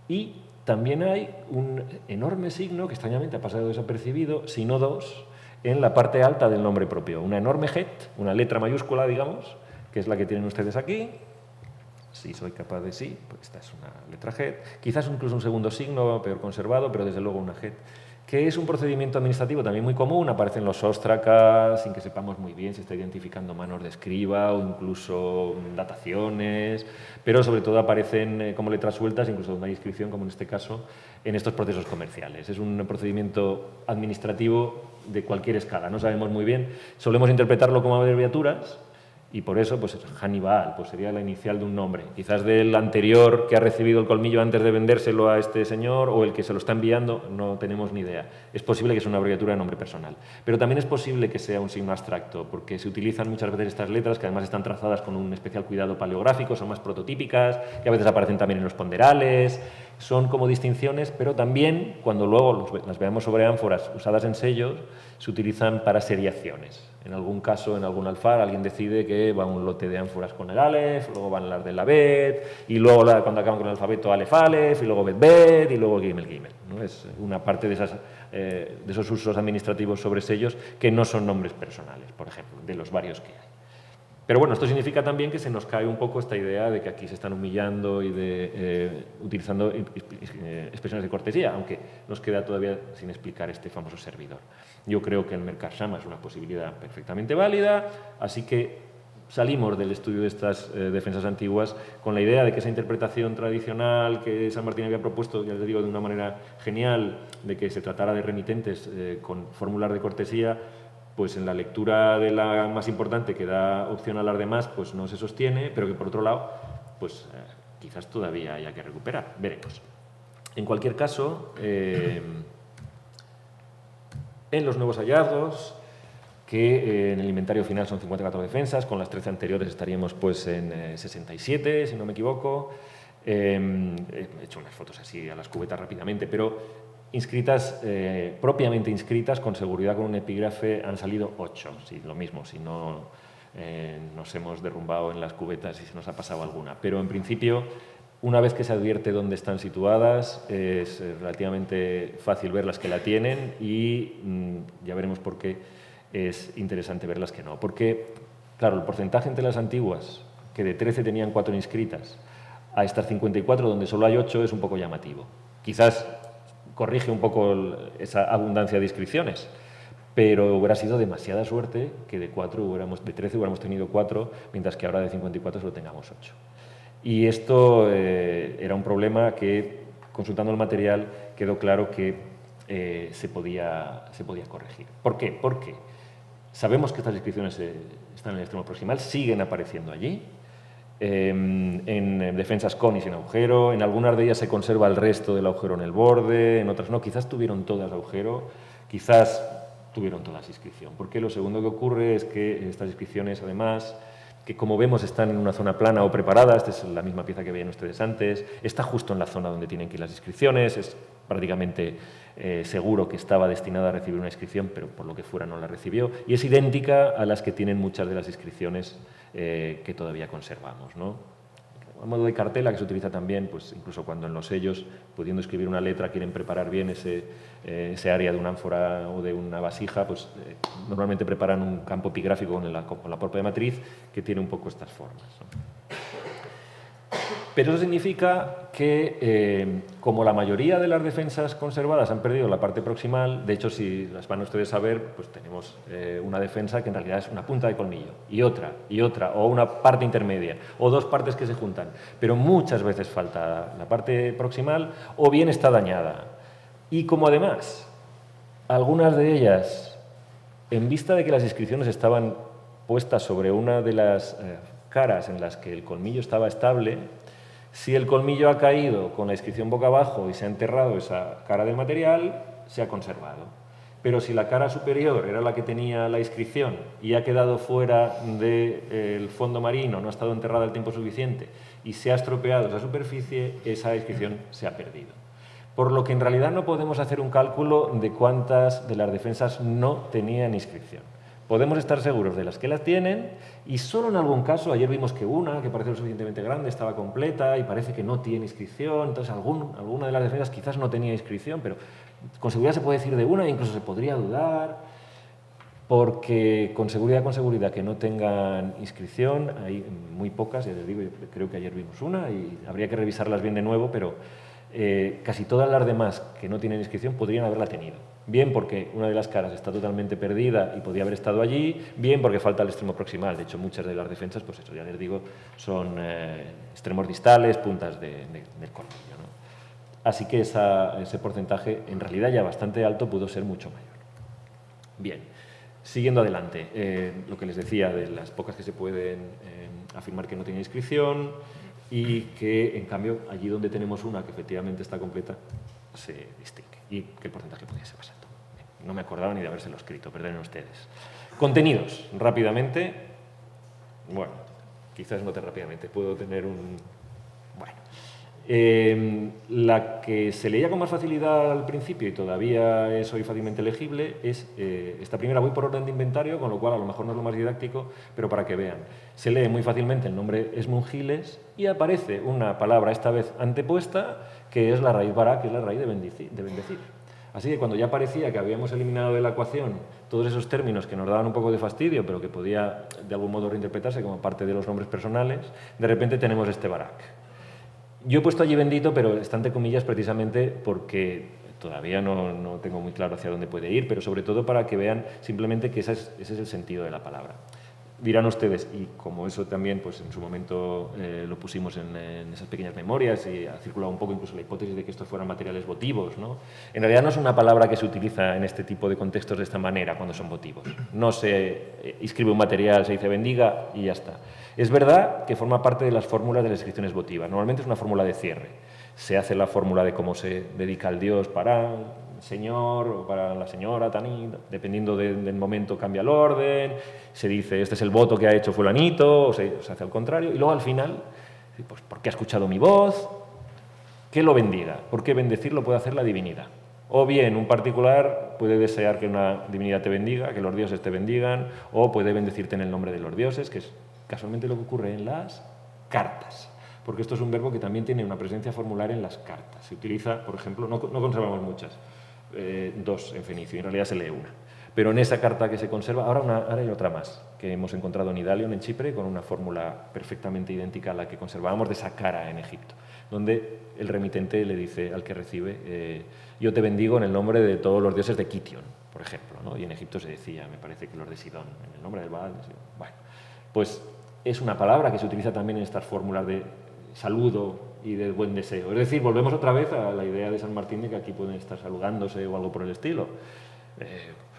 Speaker 1: Y también hay un enorme signo que extrañamente ha pasado desapercibido, si no 2, en la parte alta del nombre propio. Una enorme het, una letra mayúscula, digamos, que es la que tienen ustedes aquí. Si soy capaz de sí, pues esta es una letra het. Quizás incluso un segundo signo, peor conservado, pero desde luego una het, que es un procedimiento administrativo también muy común, aparecen los óstracas sin que sepamos muy bien si está identificando manos de escriba o incluso dataciones, pero sobre todo aparecen como letras sueltas, incluso una inscripción, como en este caso, en estos procesos comerciales. Es un procedimiento administrativo de cualquier escala, no sabemos muy bien, solemos interpretarlo como abreviaturas, y por eso, pues Hannibal, pues sería la inicial de un nombre. Quizás del anterior que ha recibido el colmillo antes de vendérselo a este señor o el que se lo está enviando, no tenemos ni idea. Es posible que sea una abreviatura de nombre personal. Pero también es posible que sea un signo abstracto, porque se utilizan muchas veces estas letras, que además están trazadas con un especial cuidado paleográfico, son más prototípicas, que a veces aparecen también en los ponderales. Son como distinciones, pero también, cuando luego las veamos sobre ánforas usadas en sellos, se utilizan para seriaciones. En algún caso, en algún alfar, alguien decide que va un lote de ánforas con el alef, luego van las del la bet, y luego cuando acaban con el alfabeto alef alef, y luego bet bet, y luego gimel gimel, ¿no? Es una parte de esos usos administrativos sobre sellos que no son nombres personales, por ejemplo, de los varios que hay. Pero bueno, esto significa también que se nos cae un poco esta idea de que aquí se están humillando y de utilizando expresiones de cortesía, aunque nos queda todavía sin explicar este famoso servidor. Yo creo que el Merkaz Shama es una posibilidad perfectamente válida, así que salimos del estudio de estas defensas antiguas con la idea de que esa interpretación tradicional que San Martín había propuesto, ya les digo, de una manera genial, de que se tratara de remitentes con fórmulas de cortesía, pues en la lectura de la más importante, que da opción a las demás, pues no se sostiene, pero que por otro lado, pues quizás todavía haya que recuperar. Veremos. En cualquier caso, en los nuevos hallazgos, que en el inventario final son 54 defensas, con las 13 anteriores estaríamos pues en 67, si no me equivoco. He hecho unas fotos así a las cubetas rápidamente, pero inscritas, propiamente inscritas, con seguridad con un epígrafe, han salido 8, sí, lo mismo, si no nos hemos derrumbado en las cubetas y se nos ha pasado alguna. Pero en principio, una vez que se advierte dónde están situadas, es relativamente fácil ver las que la tienen y ya veremos por qué es interesante ver las que no. Porque, claro, el porcentaje entre las antiguas, que de 13 tenían 4 inscritas, a estas 54 donde solo hay 8, es un poco llamativo. Quizás corrige un poco esa abundancia de inscripciones, pero hubiera sido demasiada suerte que de 13 hubiéramos tenido 4, mientras que ahora de 54 solo tengamos 8. Y esto era un problema que, consultando el material, quedó claro que se podía corregir. ¿Por qué? Porque sabemos que estas inscripciones están en el extremo proximal, siguen apareciendo allí, en defensas con y sin agujero, en algunas de ellas se conserva el resto del agujero en el borde, en otras no, quizás tuvieron todas agujero, quizás tuvieron todas inscripción, porque lo segundo que ocurre es que estas inscripciones, además, que como vemos están en una zona plana o preparada, esta es la misma pieza que veían ustedes antes, está justo en la zona donde tienen que ir las inscripciones, es prácticamente seguro que estaba destinada a recibir una inscripción, pero por lo que fuera no la recibió, y es idéntica a las que tienen muchas de las inscripciones que todavía conservamos, ¿no? A modo de cartela, que se utiliza también, pues incluso cuando en los sellos, pudiendo escribir una letra, quieren preparar bien ese área de una ánfora o de una vasija, pues normalmente preparan un campo epigráfico con la propia matriz que tiene un poco estas formas, ¿no? Pero eso significa que, como la mayoría de las defensas conservadas han perdido la parte proximal, de hecho, si las van ustedes a ver, pues tenemos una defensa que en realidad es una punta de colmillo, y otra, o una parte intermedia, o dos partes que se juntan, pero muchas veces falta la parte proximal, o bien está dañada. Y como además, algunas de ellas, en vista de que las inscripciones estaban puestas sobre una de las caras en las que el colmillo estaba estable, si el colmillo ha caído con la inscripción boca abajo y se ha enterrado esa cara del material, se ha conservado. Pero si la cara superior era la que tenía la inscripción y ha quedado fuera del fondo marino, no ha estado enterrada el tiempo suficiente y se ha estropeado esa superficie, esa inscripción se ha perdido. Por lo que en realidad no podemos hacer un cálculo de cuántas de las defensas no tenían inscripción. Podemos estar seguros de las que las tienen y solo en algún caso, ayer vimos que una, que parece lo suficientemente grande, estaba completa y parece que no tiene inscripción, entonces alguna de las defensas quizás no tenía inscripción, pero con seguridad se puede decir de una e incluso se podría dudar, porque con seguridad que no tengan inscripción, hay muy pocas, ya les digo, yo creo que ayer vimos una y habría que revisarlas bien de nuevo, pero casi todas las demás que no tienen inscripción podrían haberla tenido. Bien porque una de las caras está totalmente perdida y podía haber estado allí, bien porque falta el extremo proximal. De hecho, muchas de las defensas, pues eso ya les digo, son extremos distales, puntas del colmillo, ¿no? Así que ese porcentaje, en realidad ya bastante alto, pudo ser mucho mayor. Bien, siguiendo adelante, lo que les decía de las pocas que se pueden afirmar que no tienen inscripción, y que, en cambio, allí donde tenemos una que efectivamente está completa, se distingue y que el porcentaje podría ser más alto. No me acordaba ni de habérselo escrito, perdonen ustedes. Contenidos, rápidamente. Bueno, quizás no tan rápidamente, puedo tener un... Bueno. La que se leía con más facilidad al principio y todavía es hoy fácilmente legible es esta primera. Voy por orden de inventario, con lo cual a lo mejor no es lo más didáctico, pero para que vean. Se lee muy fácilmente el nombre Esmund Giles y aparece una palabra, esta vez antepuesta, que es la raíz bara, que es la raíz de bendecir. Así que cuando ya parecía que habíamos eliminado de la ecuación todos esos términos que nos daban un poco de fastidio, pero que podía de algún modo reinterpretarse como parte de los nombres personales, de repente tenemos este barak. Yo he puesto allí bendito, pero está entre comillas precisamente porque todavía no tengo muy claro hacia dónde puede ir, pero sobre todo para que vean simplemente que ese es el sentido de la palabra. Dirán ustedes, y como eso también pues en su momento lo pusimos en esas pequeñas memorias y ha circulado un poco incluso la hipótesis de que estos fueran materiales votivos, ¿no? En realidad no es una palabra que se utiliza en este tipo de contextos de esta manera cuando son votivos. No se inscribe un material, se dice bendiga y ya está. Es verdad que forma parte de las fórmulas de las inscripciones votivas. Normalmente es una fórmula de cierre. Se hace la fórmula de cómo se dedica al dios para el señor o para la señora, dependiendo del momento cambia el orden, se dice este es el voto que ha hecho fulanito, o se hace al contrario, y luego al final, pues porque ha escuchado mi voz, que lo bendiga, porque bendecirlo puede hacer la divinidad. O bien un particular puede desear que una divinidad te bendiga, que los dioses te bendigan, o puede bendecirte en el nombre de los dioses, que es casualmente lo que ocurre en las cartas. Porque esto es un verbo que también tiene una presencia formular en las cartas. Se utiliza, por ejemplo, no conservamos muchas, dos en fenicio, en realidad se lee una. Pero en esa carta que se conserva, ahora hay otra más, que hemos encontrado en Idalion, en Chipre, con una fórmula perfectamente idéntica a la que conservábamos de esa cara en Egipto, donde el remitente le dice al que recibe, yo te bendigo en el nombre de todos los dioses de Kition, por ejemplo, ¿no? Y en Egipto se decía, me parece que los de Sidón, en el nombre del Baal, bueno, pues es una palabra que se utiliza también en estas fórmulas de saludo y de buen deseo. Es decir, volvemos otra vez a la idea de San Martín de que aquí pueden estar saludándose o algo por el estilo.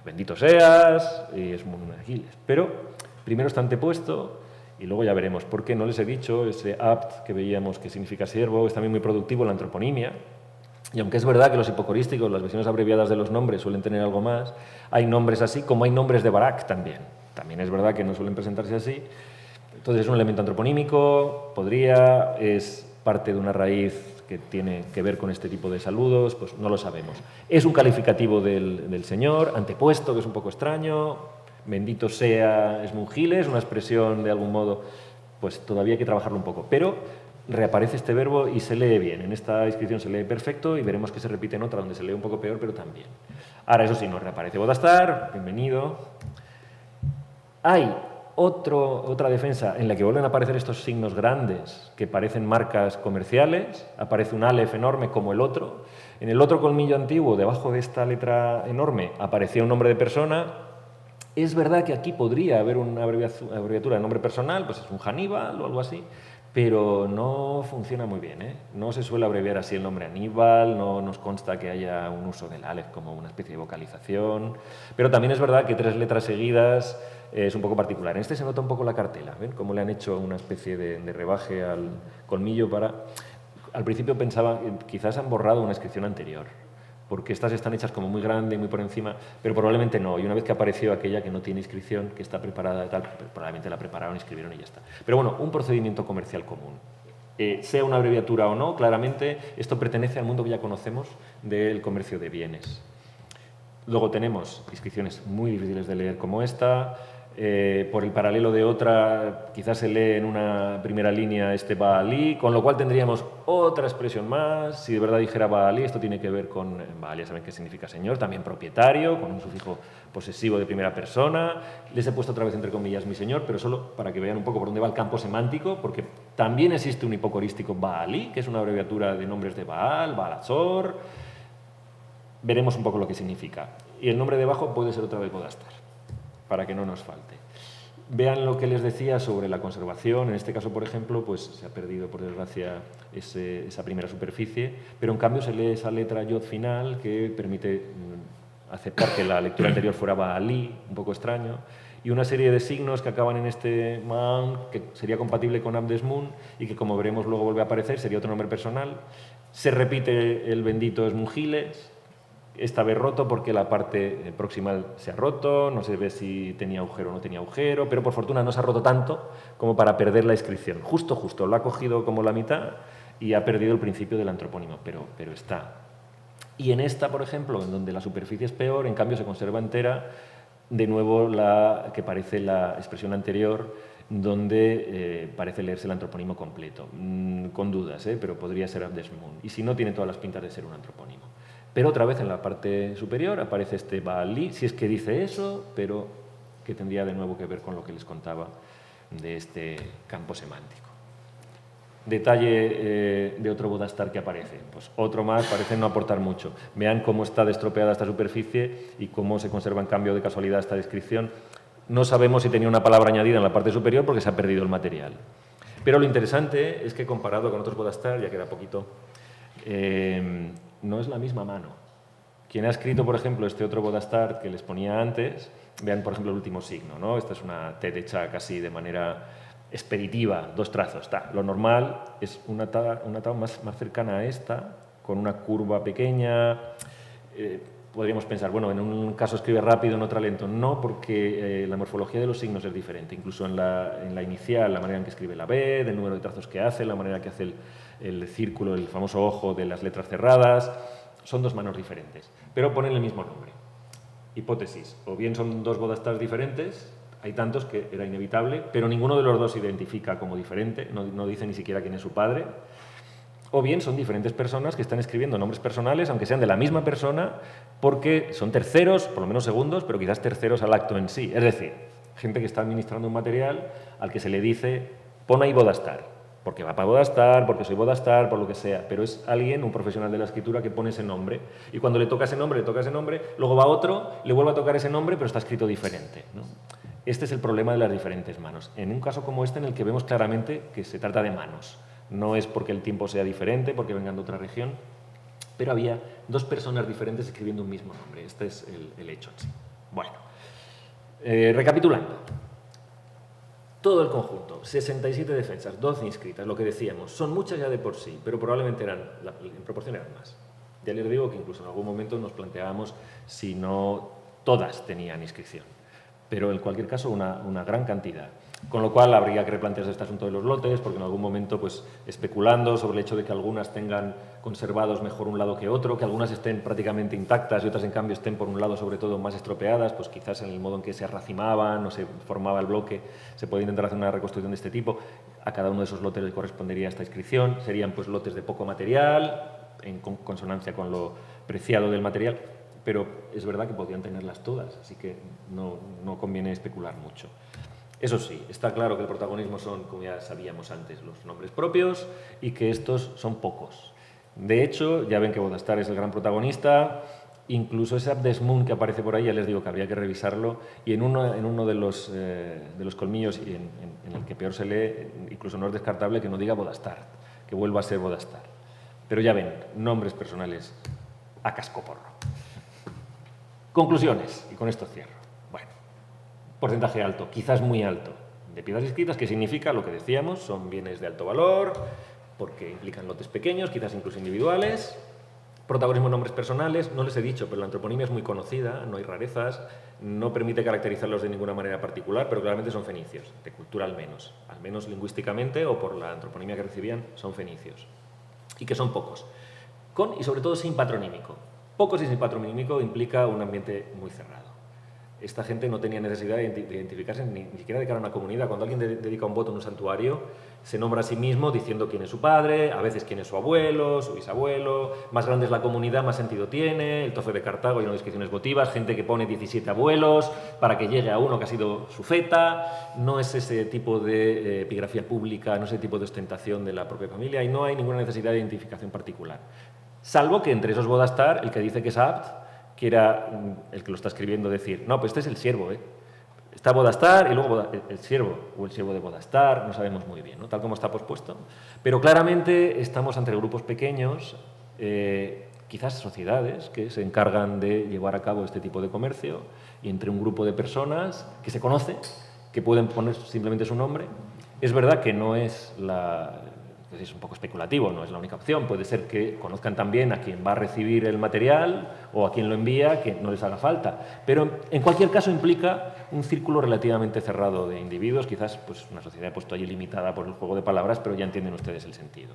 Speaker 1: Bendito seas, y es muy Giles. Pero primero está antepuesto Y luego ya veremos por qué no les he dicho, ese apt que veíamos que significa siervo, es también muy productivo en la antroponimia. Y aunque es verdad que los hipocorísticos, las versiones abreviadas de los nombres suelen tener algo más, hay nombres así como hay nombres de Barak también. También es verdad que no suelen presentarse así. Entonces es un elemento antroponímico, es parte de una raíz que tiene que ver con este tipo de saludos, pues no lo sabemos. Es un calificativo del Señor, antepuesto, que es un poco extraño, bendito sea Esmungiles, una expresión de algún modo, pues todavía hay que trabajarlo un poco. Pero reaparece este verbo y se lee bien. En esta inscripción se lee perfecto y veremos que se repite en otra donde se lee un poco peor, pero también. Ahora, eso sí, nos reaparece Bodastar, bienvenido. Hay otra defensa en la que vuelven a aparecer estos signos grandes que parecen marcas comerciales, aparece un Aleph enorme como el otro. En el otro colmillo antiguo, debajo de esta letra enorme, aparecía un nombre de persona. Es verdad que aquí podría haber una abreviatura de nombre personal, pues es un Hannibal o algo así, pero no funciona muy bien, ¿eh? No se suele abreviar así el nombre Aníbal, no nos consta que haya un uso del Aleph como una especie de vocalización, pero también es verdad que 3 letras seguidas es un poco particular. En este se nota un poco la cartela, ¿ven? Cómo le han hecho una especie de rebaje al colmillo para... Al principio pensaba que quizás han borrado una inscripción anterior, porque estas están hechas como muy grande, muy por encima, pero probablemente no. Y una vez que apareció aquella que no tiene inscripción, que está preparada, tal, probablemente la prepararon, escribieron y ya está. Pero bueno, un procedimiento comercial común. Sea una abreviatura o no, claramente esto pertenece al mundo que ya conocemos del comercio de bienes. Luego tenemos inscripciones muy difíciles de leer como esta. Por el paralelo de otra, quizás se lee en una primera línea este Baalí, con lo cual tendríamos otra expresión más. Si de verdad dijera Baalí, esto tiene que ver con Baalí, ya saben qué significa señor, también propietario, con un sufijo posesivo de primera persona. Les he puesto otra vez entre comillas mi señor, pero solo para que vean un poco por dónde va el campo semántico, porque también existe un hipocorístico Baalí, que es una abreviatura de nombres de Baal, Baalazor. Veremos un poco lo que significa. Y el nombre debajo puede ser otra vez Bodastar, para que no nos falte. Vean lo que les decía sobre la conservación. En este caso, por ejemplo, pues se ha perdido, por desgracia, esa primera superficie, pero en cambio se lee esa letra yod final que permite aceptar que la lectura anterior fuera Baalí, un poco extraño, y una serie de signos que acaban en este man, que sería compatible con Abdesmun y que, como veremos, luego vuelve a aparecer, sería otro nombre personal. Se repite el bendito Esmungiles, esta vez roto porque la parte proximal se ha roto, no se ve si tenía agujero o no tenía agujero, pero por fortuna no se ha roto tanto como para perder la inscripción. Justo, lo ha cogido como la mitad y ha perdido el principio del antropónimo, pero está. Y en esta, por ejemplo, en donde la superficie es peor, en cambio se conserva entera, de nuevo la que parece la expresión anterior, donde parece leerse el antropónimo completo. Con dudas, pero podría ser Abdesmun. Y si no, tiene todas las pintas de ser un antropónimo. Pero otra vez en la parte superior aparece este Baalí, si es que dice eso, pero que tendría de nuevo que ver con lo que les contaba de este campo semántico. Detalle de otro Bodastar que aparece. Pues otro más, parece no aportar mucho. Vean cómo está destropeada esta superficie y cómo se conserva en cambio de casualidad esta descripción. No sabemos si tenía una palabra añadida en la parte superior porque se ha perdido el material. Pero lo interesante es que comparado con otros Bodastar, ya queda poquito, no es la misma mano. Quien ha escrito, por ejemplo, este otro Bodastar que les ponía antes, vean, por ejemplo, el último signo, ¿no? Esta es una T hecha casi de manera expeditiva, 2 trazos. Lo normal es una tabla más cercana a esta, con una curva pequeña. Podríamos pensar, bueno, en un caso escribe rápido, en otra lento. No, porque la morfología de los signos es diferente. Incluso en la inicial, la manera en que escribe la B, del número de trazos que hace, la manera que hace el círculo, el famoso ojo de las letras cerradas, son 2 manos diferentes, pero ponen el mismo nombre. Hipótesis, o bien son 2 Bodastars diferentes, hay tantos que era inevitable, pero ninguno de los 2 se identifica como diferente, no dice ni siquiera quién es su padre, o bien son diferentes personas que están escribiendo nombres personales, aunque sean de la misma persona, porque son terceros, por lo menos segundos, pero quizás terceros al acto en sí. Es decir, gente que está administrando un material al que se le dice, pon ahí Bodastar, porque va para Bodastar, porque soy Bodastar, por lo que sea, pero es alguien, un profesional de la escritura, que pone ese nombre, y cuando le toca ese nombre, luego va otro, le vuelve a tocar ese nombre, pero está escrito diferente, ¿no? Este es el problema de las diferentes manos. En un caso como este, en el que vemos claramente que se trata de manos, no es porque el tiempo sea diferente, porque vengan de otra región, pero había 2 personas diferentes escribiendo un mismo nombre. Este es el hecho en sí. Bueno, recapitulando. Todo el conjunto, 67 defensas, 12 inscritas, lo que decíamos, son muchas ya de por sí, pero probablemente en proporción eran más. Ya les digo que incluso en algún momento nos planteábamos si no todas tenían inscripción, pero en cualquier caso una gran cantidad. Con lo cual habría que replantearse este asunto de los lotes, porque en algún momento, pues, especulando sobre el hecho de que algunas tengan conservados mejor un lado que otro, que algunas estén prácticamente intactas y otras, en cambio, estén por un lado, sobre todo, más estropeadas, pues quizás en el modo en que se racimaban o se formaba el bloque, se puede intentar hacer una reconstrucción de este tipo. A cada uno de esos lotes le correspondería esta inscripción. Serían, pues, lotes de poco material, en consonancia con lo preciado del material, pero es verdad que podrían tenerlas todas, así que no conviene especular mucho. Eso sí, está claro que el protagonismo son, como ya sabíamos antes, los nombres propios y que estos son pocos. De hecho, ya ven que Bodastar es el gran protagonista, incluso ese Abdesmun que aparece por ahí, ya les digo que habría que revisarlo, y en uno de los colmillos, y en el que peor se lee, incluso no es descartable que no diga Bodastar, que vuelva a ser Bodastar. Pero ya ven, nombres personales a cascoporro. Conclusiones, y con esto cierro. Bueno, porcentaje alto, quizás muy alto, de piezas inscritas, que significa lo que decíamos, son bienes de alto valor, porque implican lotes pequeños, quizás incluso individuales. Protagonismo en nombres personales, no les he dicho, pero la antroponimia es muy conocida, no hay rarezas, no permite caracterizarlos de ninguna manera particular, pero claramente son fenicios, de cultura al menos lingüísticamente o por la antroponimia que recibían, son fenicios. Y que son pocos, con y sobre todo sin patronímico. Pocos y sin patronímico implica un ambiente muy cerrado. Esta gente no tenía necesidad de identificarse ni siquiera de cara a una comunidad. Cuando alguien dedica un voto en un santuario, se nombra a sí mismo diciendo quién es su padre, a veces quién es su abuelo, su bisabuelo. Más grande es la comunidad, más sentido tiene. El Tofe de Cartago y unas inscripciones votivas, gente que pone 17 abuelos para que llegue a uno que ha sido su feta. No es ese tipo de epigrafía pública, no es ese tipo de ostentación de la propia familia y no hay ninguna necesidad de identificación particular. Salvo que entre esos Bodastar, el que dice que es Abt, que era el que lo está escribiendo, decir, no, pues este es el siervo, Está Bodastar y luego el siervo, o el siervo de Bodastar, no sabemos muy bien, ¿no? Tal como está pospuesto. Pero claramente estamos ante grupos pequeños, quizás sociedades, que se encargan de llevar a cabo este tipo de comercio, y entre un grupo de personas que se conoce, que pueden poner simplemente su nombre. Es verdad que no es es un poco especulativo, no es la única opción. Puede ser que conozcan también a quien va a recibir el material o a quien lo envía, que no les haga falta. Pero en cualquier caso implica un círculo relativamente cerrado de individuos, quizás pues, una sociedad he puesto ahí limitada por el juego de palabras, pero ya entienden ustedes el sentido.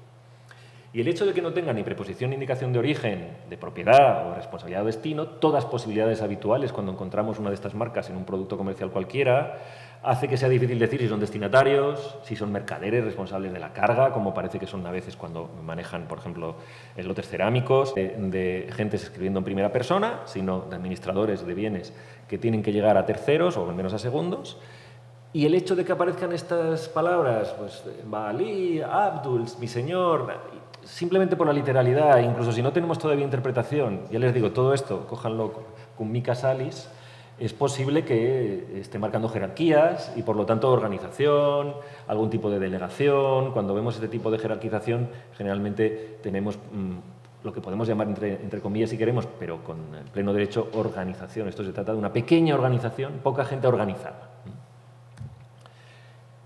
Speaker 1: Y el hecho de que no tenga ni preposición ni indicación de origen, de propiedad o responsabilidad o destino, todas posibilidades habituales cuando encontramos una de estas marcas en un producto comercial cualquiera, hace que sea difícil decir si son destinatarios, si son mercaderes responsables de la carga, como parece que son a veces cuando manejan, por ejemplo, lotes cerámicos, de gentes escribiendo en primera persona, sino de administradores de bienes que tienen que llegar a terceros o al menos a segundos. Y el hecho de que aparezcan estas palabras, pues, Baalí, Abdul, mi señor, simplemente por la literalidad, incluso si no tenemos todavía interpretación, ya les digo, todo esto, cójanlo con mica salis, es posible que esté marcando jerarquías y, por lo tanto, organización, algún tipo de delegación. Cuando vemos este tipo de jerarquización, generalmente tenemos lo que podemos llamar, entre comillas, si queremos, pero con pleno derecho, organización. Esto se trata de una pequeña organización, poca gente organizada.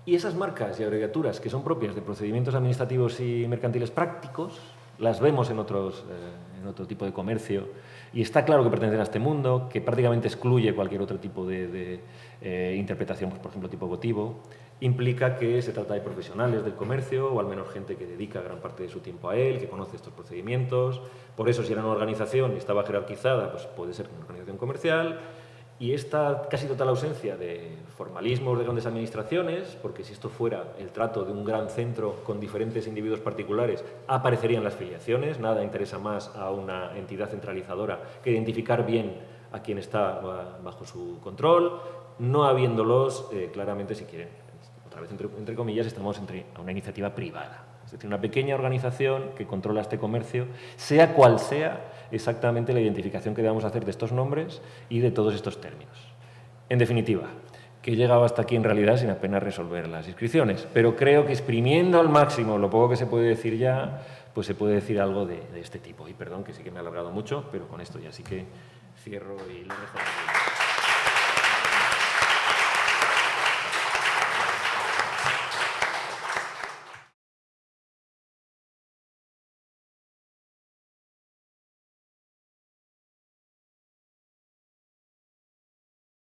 Speaker 1: Y esas marcas y abreviaturas que son propias de procedimientos administrativos y mercantiles prácticos, las vemos en otro tipo de comercio, y está claro que pertenecen a este mundo, que prácticamente excluye cualquier otro tipo de interpretación, pues, por ejemplo, tipo votivo. Implica que se trata de profesionales del comercio, o al menos gente que dedica gran parte de su tiempo a él, que conoce estos procedimientos. Por eso, si era una organización y estaba jerarquizada, pues puede ser una organización comercial. Y esta casi total ausencia de formalismos de grandes administraciones, porque si esto fuera el trato de un gran centro con diferentes individuos particulares, aparecerían las filiaciones. Nada interesa más a una entidad centralizadora que identificar bien a quien está bajo su control. No habiéndolos, claramente, si quieren, otra vez entre comillas, estamos a una iniciativa privada. Es decir, una pequeña organización que controla este comercio, sea cual sea exactamente la identificación que debamos hacer de estos nombres y de todos estos términos. En definitiva, que he llegado hasta aquí en realidad sin apenas resolver las inscripciones, pero creo que exprimiendo al máximo lo poco que se puede decir ya, pues se puede decir algo de este tipo. Y perdón, que sí que me he alargado mucho, pero con esto ya sí que cierro y lo dejo.